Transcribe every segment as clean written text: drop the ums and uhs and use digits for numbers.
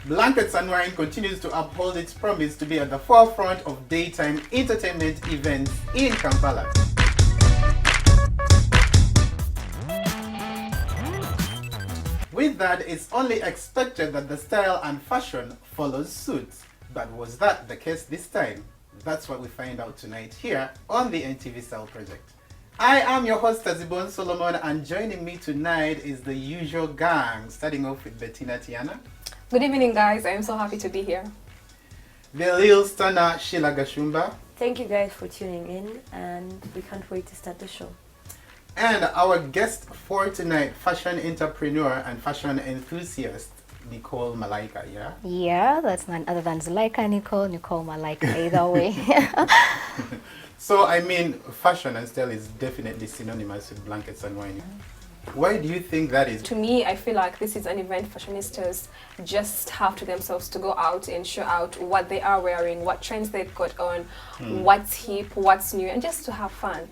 Blankets and Wine continues to uphold its promise to be at the forefront of daytime entertainment events in Kampala. With that, it's only expected that the style and fashion follows suit. But was that the case this time? That's what we find out tonight here on the NTV Style Project. I am your host Tazibon Solomon, and joining me tonight is the usual gang, starting off with Bettina Tiana. Good evening, guys. I am so happy to be here. The Lil Stunner Sheila Gashumba. Thank you guys for tuning in, and we can't wait to start the show. And our guest for tonight, fashion entrepreneur and fashion enthusiast, Nicole Malaika, yeah? Yeah, that's none other than Zuleika Nicole Malaika, either way. So, I mean, fashion and style is definitely synonymous with blankets and wine. Why do you think that is? To me, I feel like this is an event fashionistas just have to themselves to go out and show out what they are wearing, what trends they've got on, what's hip, what's new, and just to have fun.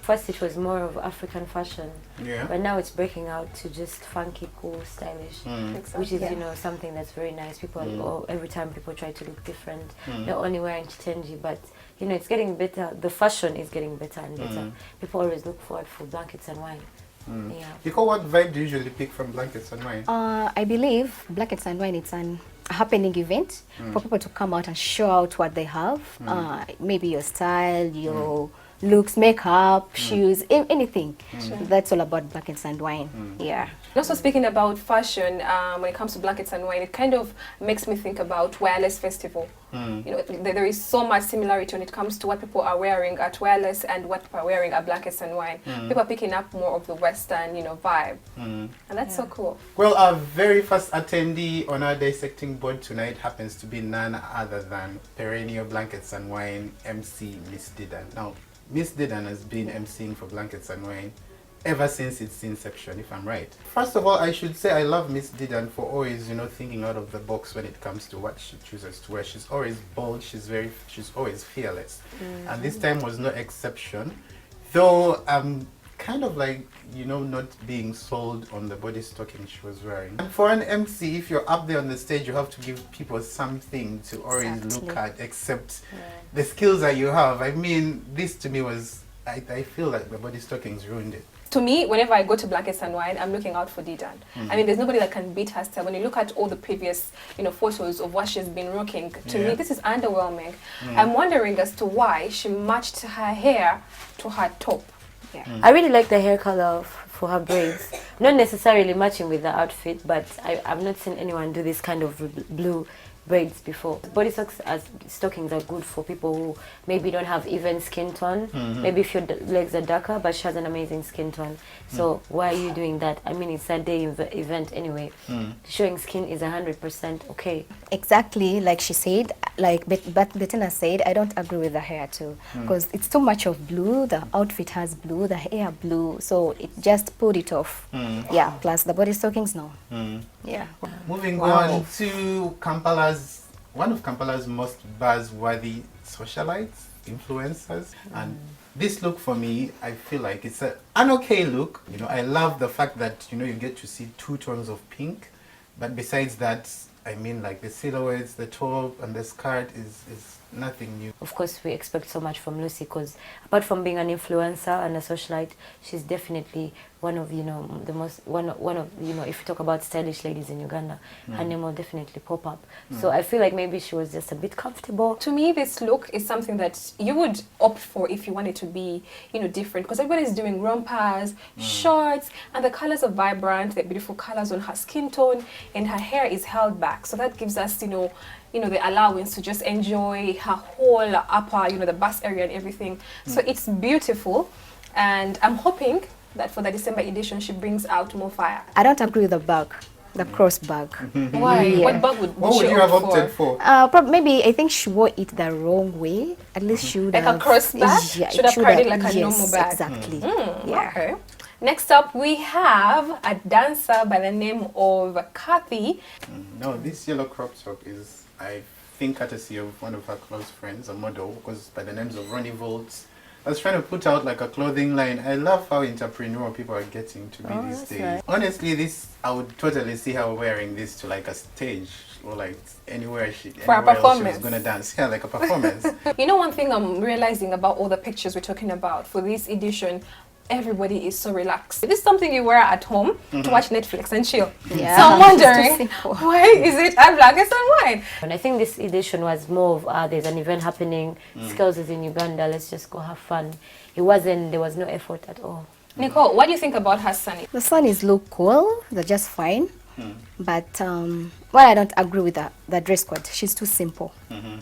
First, it was more of African fashion, Yeah. but now it's breaking out to just funky, cool, stylish, Exactly. which is, you know, something that's very nice. People, every time people try to look different, not only wearing chitenji, but, you know, it's getting better. The fashion is getting better and better. People always look forward for blankets and wine. Yeah. Because what vibe do you usually pick from blankets and wine? I believe Blankets and Wine, it's an happening event for people to come out and show out what they have. Maybe your style, your looks, makeup, shoes, anything. That's all about Blankets and Wine. Yeah. Also speaking about fashion, when it comes to blankets and wine, it kind of makes me think about Wireless Festival. You know, there is so much similarity when it comes to what people are wearing at Wireless and what people are wearing at Blankets and Wine. People are picking up more of the Western, you know, vibe. And that's so cool. Well, our very first attendee on our dissecting board tonight happens to be none other than perennial Blankets and Wine MC Miss Didan. Now, Miss Didan has been MCing for Blankets and Wine ever since its inception, if I'm right. First of all, I should say I love Miss Didan for always, you know, thinking out of the box when it comes to what she chooses to wear. She's always bold, she's always fearless. And this time was no exception. Though I'm kind of like, you know, not being sold on the body stocking she was wearing. And for an MC, if you're up there on the stage, you have to give people something to always look at, except the skills that you have. I mean, this to me was, I feel like the body stockings ruined it. To me, whenever I go to Blankets and Wine, I'm looking out for Didan. I mean, there's nobody that can beat her style. When you look at all the previous, you know, photos of what she's been rocking, to me, this is underwhelming. I'm wondering as to why she matched her hair to her top. I really like the hair color for her braids. Not necessarily matching with the outfit, but I've not seen anyone do this kind of blue braids before. Body stockings are good for people who maybe don't have even skin tone. Maybe if your legs are darker, but she has an amazing skin tone. So why are you doing that? I mean, it's a day event anyway. Showing skin is 100% okay. Exactly, like she said, like Bettina said, I don't agree with the hair too. Because it's too much of blue, the outfit has blue, the hair blue, so it just put it off. Yeah, plus the body stockings, no. Yeah. Moving on to one of Kampala's most buzzworthy socialites, influencers, and this look for me, I feel like it's an okay look. You know, I love the fact that, you know, you get to see two tones of pink, but besides that, I mean, like the silhouettes, the top and the skirt is nothing new. Of course, we expect so much from Lucy because apart from being an influencer and a socialite, she's definitely one of, you know, the most, one of, you know, if you talk about stylish ladies in Uganda, her name will definitely pop up. So I feel like maybe she was just a bit comfortable. To me, this look is something that you would opt for if you wanted to be, you know, different. Because everybody's doing rompers, shorts, and the colors are vibrant, the beautiful colors on her skin tone, and her hair is held back. So that gives us, you know, the allowance to just enjoy her whole upper, you know, the bust area and everything. So it's beautiful, and I'm hoping that for the December edition, she brings out more fire. I don't agree with the bag, the cross bag. Why? Yeah. What bag would you have opted for? Maybe I think she wore it the wrong way. At least she would like have... a cross bag? Yeah, should have carried it like a normal bag. Exactly. Yeah. Okay. Next up, we have a dancer by the name of Kathy. No, this yellow crop top is, I think, courtesy of one of her close friends, a model, because by the names of Ronnie Volts, I was trying to put out like a clothing line. I love how entrepreneurial people are getting to be these days. Right. Honestly, this I would totally see her wearing this to like a stage or like anywhere For a anywhere else she was performance. gonna dance. Yeah, like a performance. You know, one thing I'm realizing about all the pictures we're talking about for this edition, everybody is so relaxed. This is something you wear at home to watch Netflix and chill. Yeah, So I'm it's too wondering, simple. why is it blankets and wine? And I think this edition was more of there's an event happening, Skills is in Uganda, let's just go have fun. There was no effort at all. Nicole, what do you think about her sunny? The sunnies look cool. They're just fine. But well, I don't agree with the dress code. She's too simple.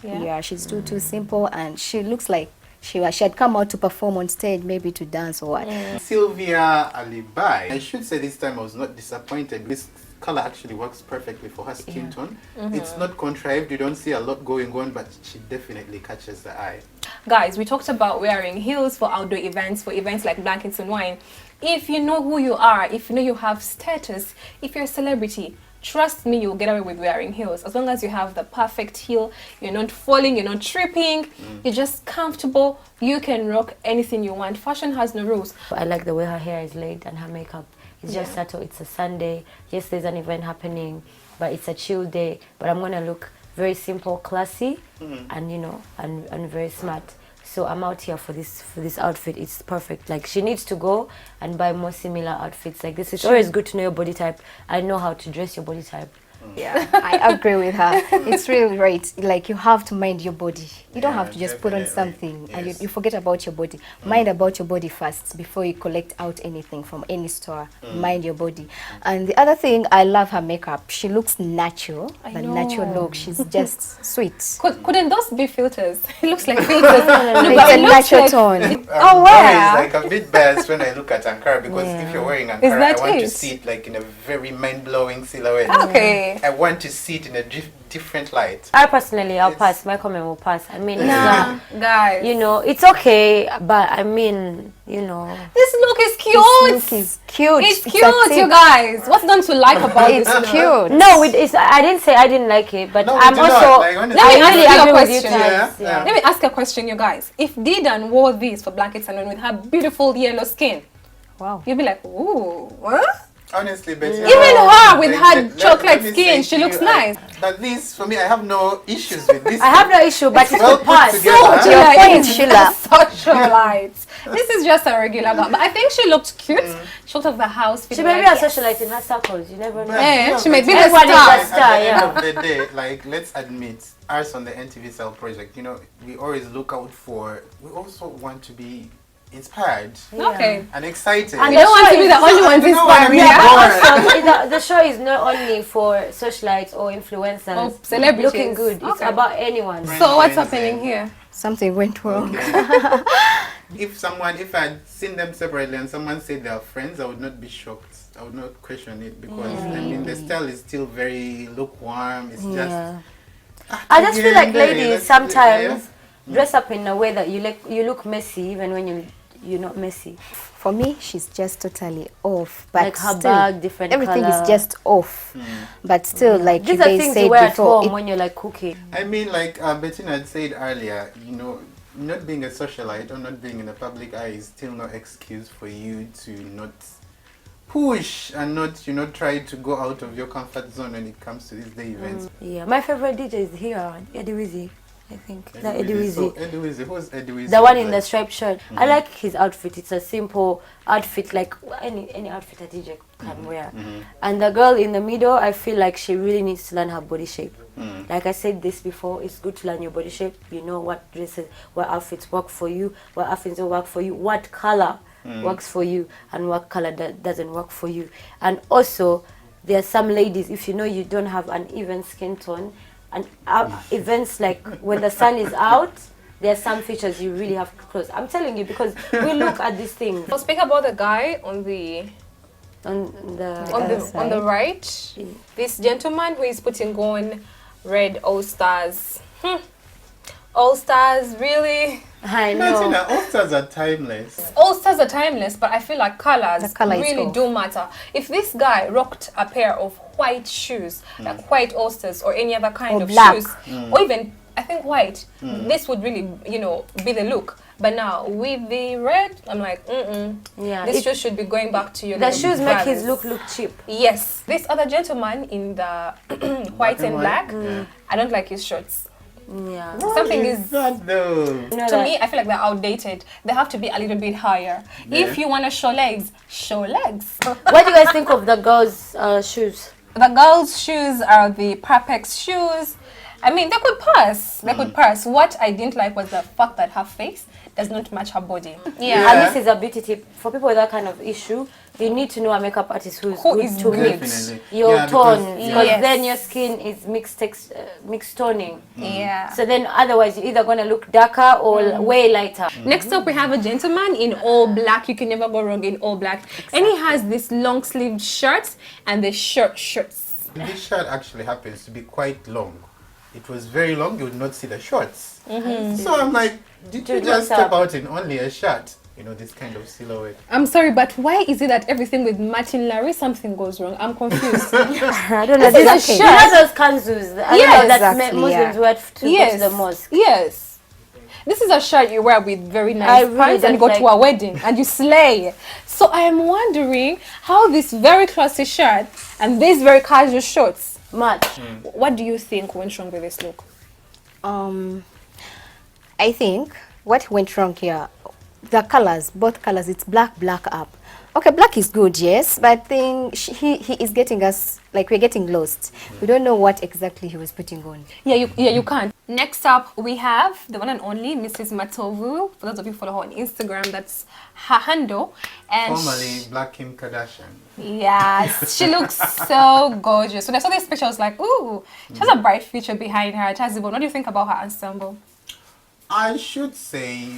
Yeah, she's too simple, and she looks like she had come out to perform on stage, maybe to dance or what. Sylvia Alibai. I should say this time I was not disappointed. This color actually works perfectly for her skin tone. It's not contrived. You don't see a lot going on, but she definitely catches the eye. Guys, we talked about wearing heels for outdoor events, for events like blankets and wine. If you know who you are, if you know you have status, if you're a celebrity, trust me, you'll get away with wearing heels. As long as you have the perfect heel, you're not falling, you're not tripping, you're just comfortable, you can rock anything you want. Fashion has no rules. I like the way her hair is laid and her makeup. It's just subtle. It's a Sunday. Yes, there's an event happening, but it's a chill day. But I'm gonna look very simple, classy, and and very smart. So I'm out here for this outfit. It's perfect. Like, she needs to go and buy more similar outfits like this. It's always good to know your body type. I know how to dress your body type. Yeah, I agree with her. It's really right. Like, you have to mind your body. You don't have to just put on something and you forget about your body. Mind about your body first before you collect out anything from any store. Mind your body. And the other thing, I love her makeup. She looks natural. The natural look. She's just sweet. Couldn't those be filters? It looks like filters. It's a natural tone. Oh, wow. It's like a bit biased when I look at Ankara because if you're wearing Ankara, I that want to it? see it like in a very mind-blowing silhouette. Okay. I want to see it in a different light. I personally, I'll pass. My comment will pass. I mean, Nah, guys. it's okay, but I mean, This look is cute. This look is cute. It's a cute, tip. you guys. What's not to like about It's this look? cute. no, I didn't say I didn't like it, but No, we I'm do not. also. Like, honestly. Let me I ask really you a agree with you question. guys. Yeah. Let me ask a question, you guys. If Didan wore this for blankets and wine with her beautiful yellow skin, Wow. you'd be like, ooh, what? Honestly, Betty. Even her with her let chocolate me skin, say she to looks you, nice. But this, for me, I have no issues with this. I have no issue, but it's well a put pass. together. So Your Sheila point, is Sheila. socialite. This is just a regular girl. But I think she looked cute. She looked of the house. She may be a socialite in her circles. You never know. Yeah, she may be the Everyone is star. a At star, the yeah. end of the day, like, let's admit, us on the NTV Cell project, we always look out for, we also want to be inspired Okay. and excited. And We don't want to be the only ones You know what I inspired. mean? Yeah. Also, the show is not only for socialites or influencers Or celebrities. looking good. It's Okay. about anyone. So what's happening here? Something went wrong. If I'd seen them separately and someone said they are friends, I would not be shocked. I would not question it because, I mean, the style is still very lukewarm. It's just... I just feel like Let's- ladies sometimes dress up in a way that you look messy even when you're not messy. For me, she's just totally off. But Like her still, bag, different everything color. is just off. But still, like These you are guys things said you wear at before, home when you're like cooking. I mean, like Bettina had said earlier, not being a socialite or not being in the public eye is still no excuse for you to not push and not, try to go out of your comfort zone when it comes to these day events. Yeah, my favorite DJ is here, Eddie Wizzy. I think that Eddie Wizzy. So Eddie Wizzy, who's Eddie Wizzy? The one in the striped shirt. I like his outfit. It's a simple outfit, like any outfit a DJ can wear. And the girl in the middle, I feel like she really needs to learn her body shape. Like I said this before, it's good to learn your body shape. You know what dresses, what outfits work for you, what outfits don't work for you, what color works for you, and what color doesn't work for you. And also, there are some ladies, if you know you don't have an even skin tone, and events like when the sun is out, there are some features you really have to close. I'm telling you because we look at these things We'll speak about the guy on the on on the right. This gentleman who is putting on red All Stars. All Stars, really? I Bettina, know. all stars are timeless. All Stars are timeless, but I feel like colors The color is really off. do matter. If this guy rocked a pair of white shoes, like white All Stars or any other kind Or of black. shoes, or even I think white, this would really, be the look. But now with the red, I'm like, Yeah, this shoes should be going back to your the shoes make his brothers. look cheap. Yes, this other gentleman in the white and black, I don't like his shorts. Yeah. Something is that though. You know to that- me, I feel like they're outdated. They have to be a little bit higher. If you want to show legs, show legs. What do you guys think of the girls' shoes? The girls' shoes are the Perpex shoes. I mean, they could pass. They could pass. What I didn't like was the fact that her face does not match her body. Yeah. And this is a beauty tip for people with that kind of issue. You need to know a makeup artist who is to good. mix Definitely. your Yeah, tone, because- because Yes. then your skin is mixed toning. Yeah. So then otherwise you're either gonna look darker or way lighter. Next up, we have a gentleman in all black. You can never go wrong in all black. And he has this long sleeved shirt and the shorts. This shirt actually happens to be quite long. It was very long, you would not see the shorts. So I'm like, did you Dude, just what's step up? out in only a shirt? You know, this kind of silhouette. I'm sorry, but why is it that everything with Martin Larry, something goes wrong? I'm confused. I don't know. This This is is a you shirt. know those kanzus. I don't Yes, know, that exactly, Muslims yeah. wear to go to the mosque. Yes. This is a shirt you wear with very I nice really pants and you go don't to a wedding and you slay. So I am wondering how this very classy shirt and these very casual shorts, Much. what do you think went wrong with this look? I think what went wrong here, the colors, both colors, it's black up. Okay, black is good, yes, but I think he is getting us, like we're getting lost. We don't know what exactly he was putting on. You can't. Next up, we have the one and only Mrs. Matovu. For those of you who follow her on Instagram, that's her handle. And Formerly Black Kim Kardashian. yes, she looks so gorgeous. When I saw this picture, I was like, ooh, she has a bright future behind her. Chazibon, what do you think about her ensemble? I should say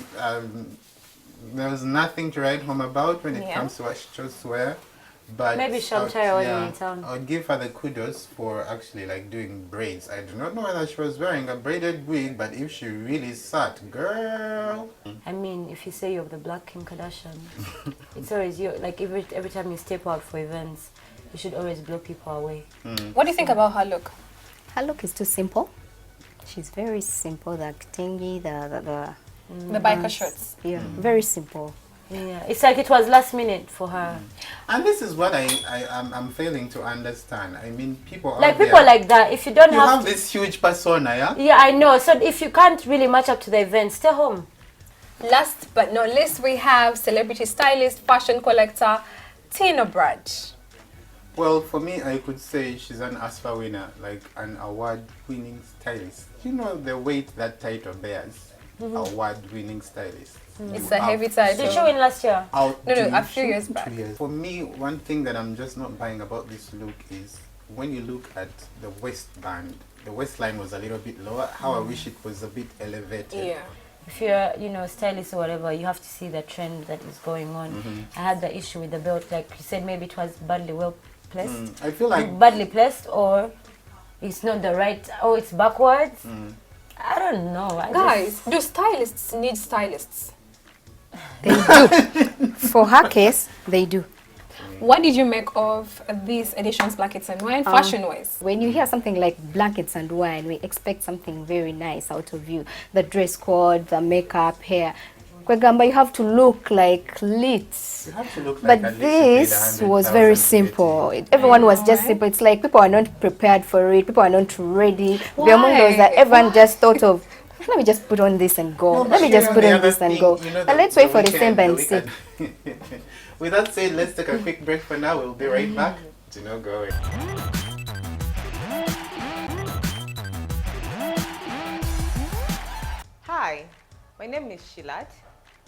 there was nothing to write home about when it comes to what she chose to wear. But Maybe Shamtara wasn't in town. I would give her the kudos for actually like doing braids. I do not know whether she was wearing a braided wig, but if she really sat, girl. I mean, if you say you're the Black Kim Kardashian, it's always you. Like every time you step out for events, you should always blow people away. What do you think about her look? Her look is too simple. She's very simple. The tingy, The biker shorts. yeah, very simple. Yeah, it's like it was last minute for her. And this is what I'm failing to understand. I mean, people out Like there, people like that, if you don't you have have this huge persona, yeah? yeah, I know. So if you can't really match up to the event, stay home. Last but not least, we have celebrity stylist, fashion collector, Tina Brad. Well, for me, I could say she's an ASFA winner, like an award-winning stylist. You know the weight that title bears, award-winning stylist. It's a heavy title. Did you win last year? No, a few years back. For me, one thing that I'm just not buying about this look is when you look at the waistband, the waistline was a little bit lower. How I wish it was a bit elevated. Yeah. If you're, stylist or whatever, you have to see the trend that is going on. I had the issue with the belt, like you said, maybe it was badly well placed. I feel like Badly placed, or it's not the right, it's backwards. I don't know. Guys, do stylists need stylists? They do. For her case, they do. What did you make of these editions, Blankets and Wine, fashion-wise? When you hear something like blankets and wine, we expect something very nice out of you. The dress code, the makeup, hair. Kwegamba, you have to look like lit. you have to look like But at least you paid this 100,000 was very to get simple. in. Everyone was just right? simple. It's like people are not prepared for it. People are not ready. Why? Among those that everyone just thought of, let me just put on this and go. No, Let but me you just know, put the on other this and thing, go. you know, But let's wait for December and see. With that said, let's take a quick break for now. We'll be right back. Do not go away. Hi, my name is Shilat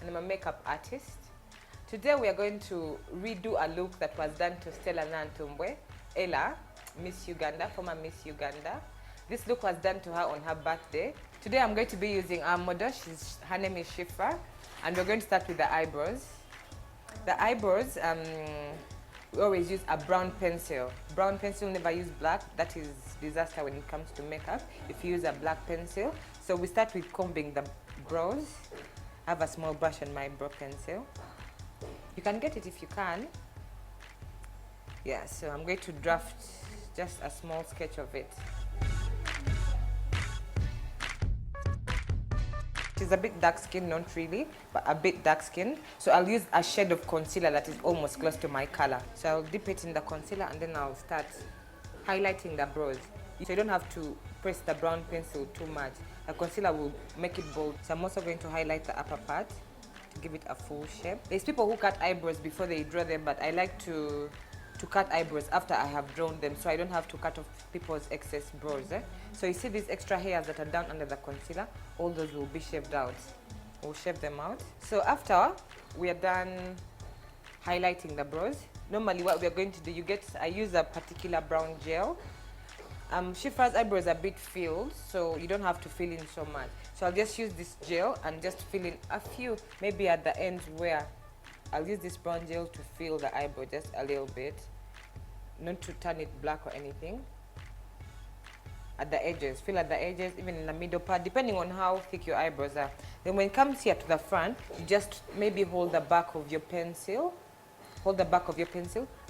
and I'm a makeup artist. Today we are going to redo a look that was done to Stella Nantumbwe, Ella, Miss Uganda, former Miss Uganda. This look was done to her on her birthday. Today I'm going to be using our model. Her name is Shifra, and we're going to start with the eyebrows. The eyebrows, we always use a brown pencil. Brown pencil, never use black. That is disaster when it comes to makeup if you use a black pencil. So we start with combing the brows. I have a small brush on my brow pencil. You can get it if you can. Yeah, so I'm going to draft just a small sketch of it. She's a bit dark skin, not really, but a bit dark skin. So I'll use a shade of concealer that is almost close to my color. So I'll dip it in the concealer and then I'll start highlighting the brows. So you don't have to press the brown pencil too much. The concealer will make it bold. So I'm also going to highlight the upper part to give it a full shape. There's people who cut eyebrows before they draw them, but I like to cut eyebrows after I have drawn them, so I don't have to cut off people's excess brows. So you see these extra hairs that are down under the concealer, all those will be shaved out. We'll shave them out. So after we are done highlighting the brows, normally what we are going to do, I use a particular brown gel. Shifa's eyebrows are a bit filled, so you don't have to fill in so much. So I'll just use this gel and just fill in a few, maybe at the ends where I'll use this brown gel to fill the eyebrow just a little bit, not to turn it black or anything. At the edges, fill at the edges, even in the middle part, depending on how thick your eyebrows are. Then when it comes here to the front, you just maybe hold the back of your pencil,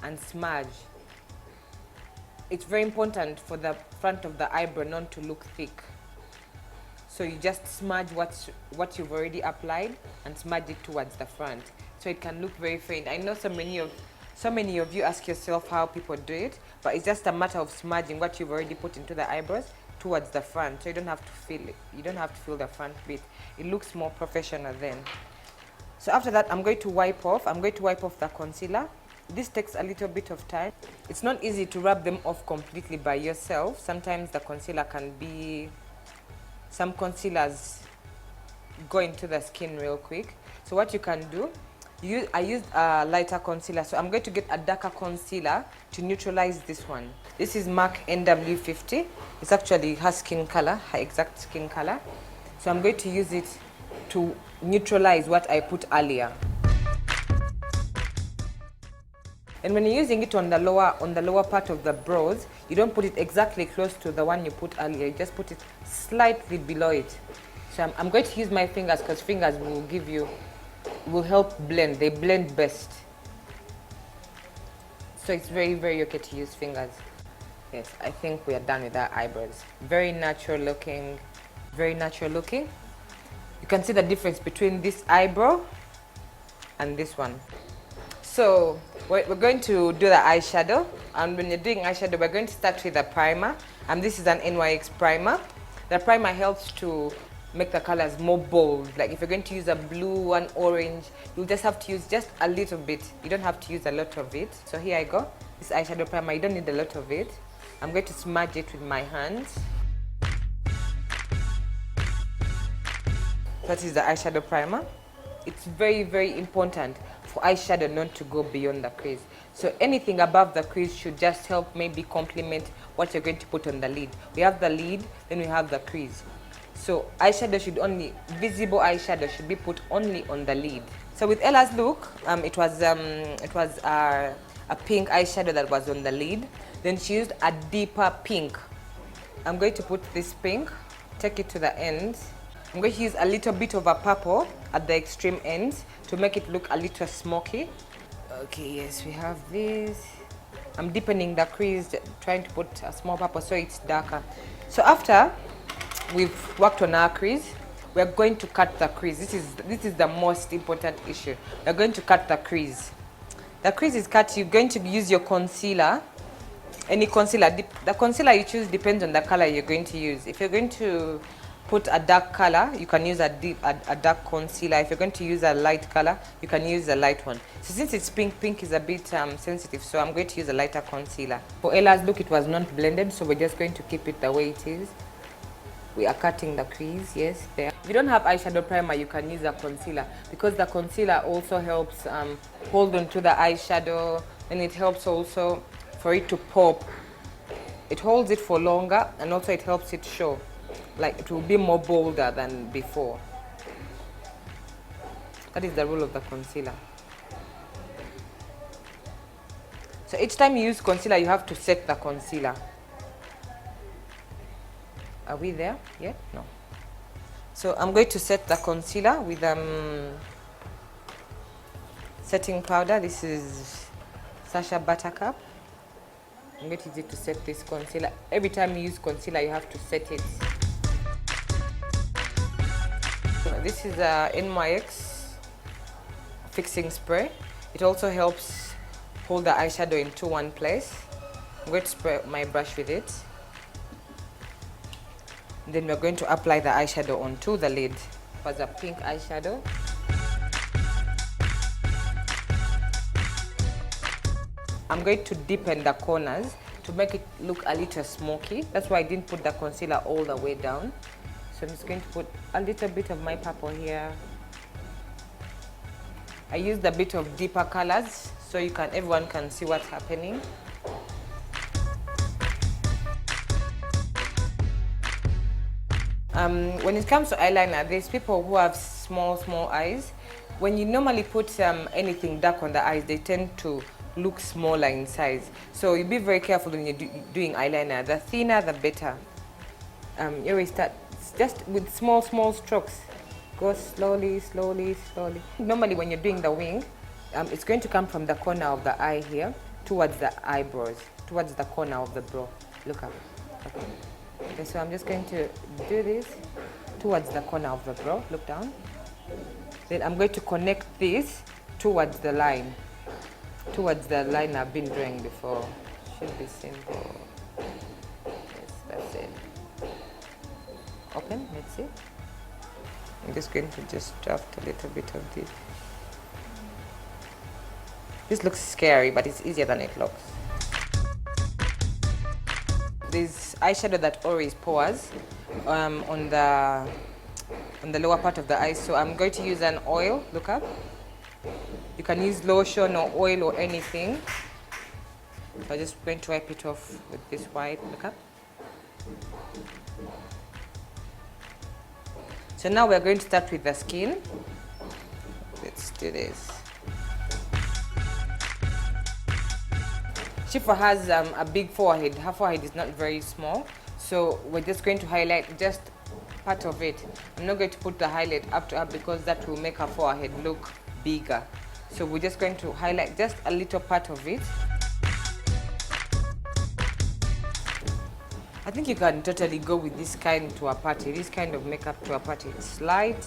and smudge. It's very important for the front of the eyebrow not to look thick. So you just smudge what you've already applied and smudge it towards the front, so it can look very faint. I know so many of you ask yourself how people do it, but it's just a matter of smudging what you've already put into the eyebrows towards the front, so you don't have to feel it. You don't have to feel the front bit. It looks more professional then. So after that, I'm going to wipe off the concealer. This takes a little bit of time. It's not easy to rub them off completely by yourself. Sometimes the concealer can be, some concealers go into the skin real quick. So what you can do, I used a lighter concealer, so I'm going to get a darker concealer to neutralize this one. This is MAC NW50. It's actually her skin color, her exact skin color. So I'm going to use it to neutralize what I put earlier. And when you're using it on the lower part of the brows, you don't put it exactly close to the one you put earlier. You just put it slightly below it. So I'm going to use my fingers because fingers will help blend. They blend best. So it's very, very okay to use fingers. Yes, I think we are done with our eyebrows. Very natural looking, very natural looking. You can see the difference between this eyebrow and this one. So we're going to do the eyeshadow, and when you're doing eyeshadow, we're going to start with a primer, and this is an NYX primer. The primer helps to make the colors more bold. Like if you're going to use a blue and orange, you'll just have to use just a little bit. You don't have to use a lot of it. So here I go. This eyeshadow primer, you don't need a lot of it. I'm going to smudge it with my hands. That is the eyeshadow primer. It's very, very important for eyeshadow not to go beyond the crease. So anything above the crease should just help maybe complement what you're going to put on the lid. We have the lid, then we have the crease. So visible eyeshadow should be put only on the lid. So with Ella's look, it was a pink eyeshadow that was on the lid. Then she used a deeper pink. I'm going to put this pink, take it to the end. I'm going to use a little bit of a purple at the extreme ends to make it look a little smoky. Okay, yes, we have this. I'm deepening the crease, trying to put a small purple so it's darker. So after we've worked on our crease, we're going to cut the crease. This is the most important issue. We're going to cut the crease. The crease is cut. You're going to use your concealer, any concealer. The concealer you choose depends on the color you're going to use. If you're going to put a dark color, you can use a dark concealer. If you're going to use a light color, you can use a light one. So since it's pink, pink is a bit sensitive, so I'm going to use a lighter concealer. For Ella's look, it was not blended, so we're just going to keep it the way it is. We are cutting the crease, yes, there. If you don't have eyeshadow primer, you can use a concealer, because the concealer also helps hold on to the eyeshadow, and it helps also for it to pop. It holds it for longer, and also it helps it show. Like it will be more bolder than before. That is the rule of the concealer. So each time you use concealer, you have to set the concealer. Are we there yet? No. So I'm going to set the concealer with setting powder. This is Sacha Buttercup. I'm going to use it to set this concealer. Every time you use concealer, you have to set it. This is a NYX fixing spray. It also helps hold the eyeshadow into one place. I'm going to spray my brush with it. Then we're going to apply the eyeshadow onto the lid. It was a pink eyeshadow. I'm going to deepen the corners to make it look a little smoky. That's why I didn't put the concealer all the way down. So I'm just going to put a little bit of my purple here. I used a bit of deeper colors so everyone can see what's happening. When it comes to eyeliner, there's people who have small eyes. When you normally put anything dark on the eyes, they tend to look smaller in size. So you be very careful when you're doing eyeliner. The thinner, the better. You always start just with small strokes. Go slowly. Normally when you're doing the wing, it's going to come from the corner of the eye here towards the eyebrows, towards the corner of the brow. Look up. Okay, so I'm just going to do this towards the corner of the brow. Look down. Then I'm going to connect this towards the line. Towards the line I've been drawing before. Should be simple. Yes, that's it. Open, let's see. I'm just going to just draft a little bit of this. This looks scary, but it's easier than it looks. This eyeshadow that always pours on the lower part of the eye, so I'm going to use an oil. Look up. You can use lotion or oil or anything. So I'm just going to wipe it off with this white. Look up. So now we're going to start with the skin. Let's do this. Shifa has a big forehead. Her forehead is not very small, so we're just going to highlight just part of it. I'm not going to put the highlight up to her because that will make her forehead look bigger. So we're just going to highlight just a little part of it. I think you can totally go with this kind to a party, this kind of makeup to a party. It's light,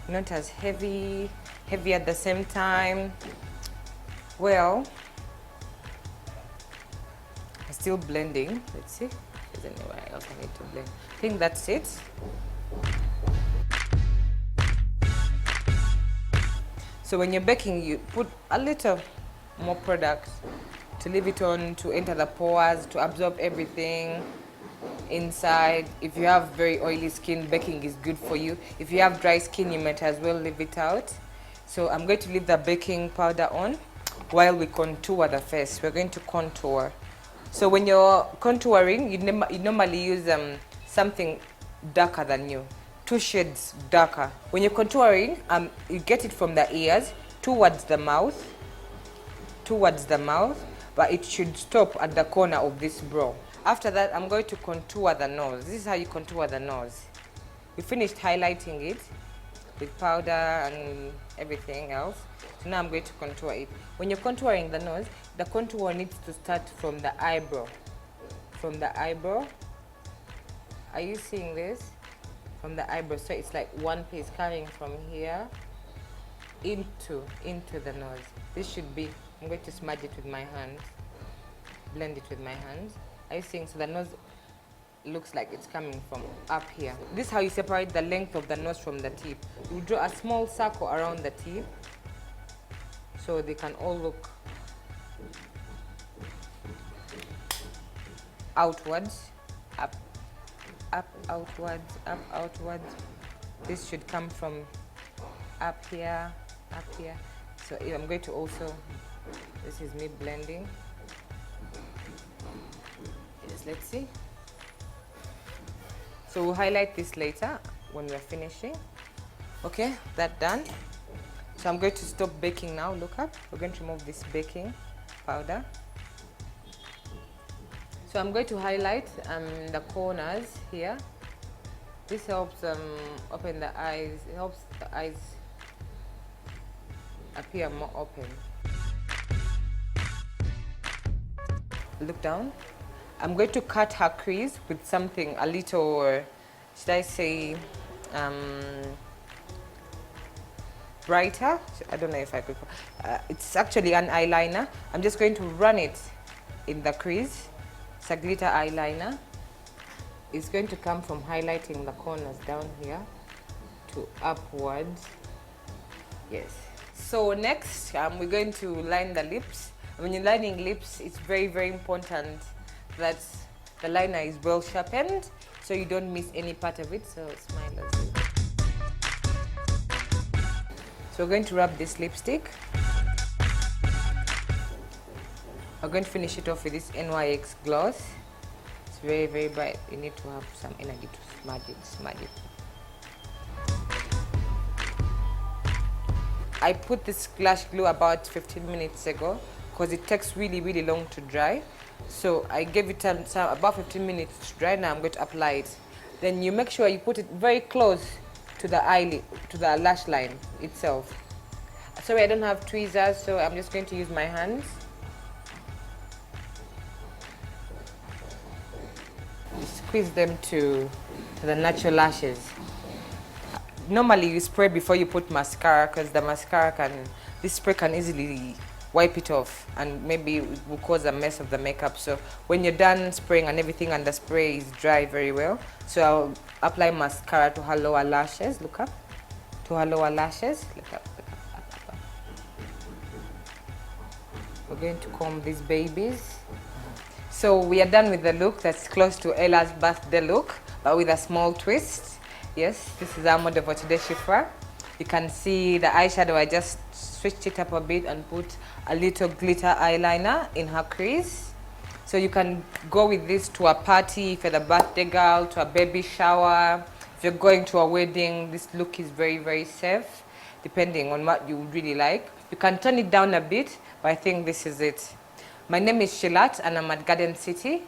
not as heavy at the same time. Well, still blending. Let's see if there's anywhere else I need to blend. I think that's it. So when you're baking, you put a little more product to leave it on, to enter the pores, to absorb everything inside. If you have very oily skin, baking is good for you. If you have dry skin, you might as well leave it out. So I'm going to leave the baking powder on while we contour the face. We're going to contour. So when you're contouring, you normally use something darker than you, 2 shades darker. When you're contouring, you get it from the ears towards the mouth, but it should stop at the corner of this brow. After that, I'm going to contour the nose. This is how you contour the nose. We finished highlighting it with powder and everything else. So now I'm going to contour it. When you're contouring the nose, the contour needs to start from the eyebrow. From the eyebrow. Are you seeing this? From the eyebrow. So it's like one piece coming from here into the nose. This should be, I'm going to smudge it with my hands. Blend it with my hands. Are you seeing? So the nose looks like it's coming from up here. This is how you separate the length of the nose from the tip. You draw a small circle around the tip so they can all look outwards, up, outwards, up, outwards. This should come from up here. So I'm going to also, this is me blending. Yes, let's see. So we'll highlight this later when we're finishing. Okay, that done. So I'm going to stop baking now. Look up. We're going to remove this baking powder. So I'm going to highlight the corners here. This helps open the eyes. It helps the eyes appear more open. Look down. I'm going to cut her crease with something a little, should I say, brighter. I don't know if I could. It's actually an eyeliner. I'm just going to run it in the crease. It's a glitter eyeliner. It's going to come from highlighting the corners down here to upwards. Yes. So next, we're going to line the lips. When you're lining lips, it's very, very important that the liner is well sharpened so you don't miss any part of it. So smile as well. So we're going to rub this lipstick. We're going to finish it off with this NYX gloss. It's very, very bright. You need to have some energy to smudge it, smudge it. I put this lash glue about 15 minutes ago because it takes really, really long to dry. So I gave it about 15 minutes to dry. Now I'm going to apply it. Then you make sure you put it very close to the eyelid, to the lash line itself. Sorry, I don't have tweezers, so I'm just going to use my hands. Squeeze them to the natural lashes. Normally you spray before you put mascara because the mascara this spray can easily wipe it off and maybe it will cause a mess of the makeup. So when you're done spraying and everything and the spray is dry very well, so I'll apply mascara to her lower lashes. Look up. To her lower lashes. Look up, look up, up, up, up. We're going to comb these babies. So we are done with the look that's close to Ella's birthday look, but with a small twist. Yes, this is our model for today, Shifra. You can see the eyeshadow, I just switched it up a bit and put a little glitter eyeliner in her crease. So you can go with this to a party, if you're the birthday girl, to a baby shower. If you're going to a wedding, this look is very, very safe, depending on what you really like. You can turn it down a bit, but I think this is it. My name is Shilat and I'm at Garden City.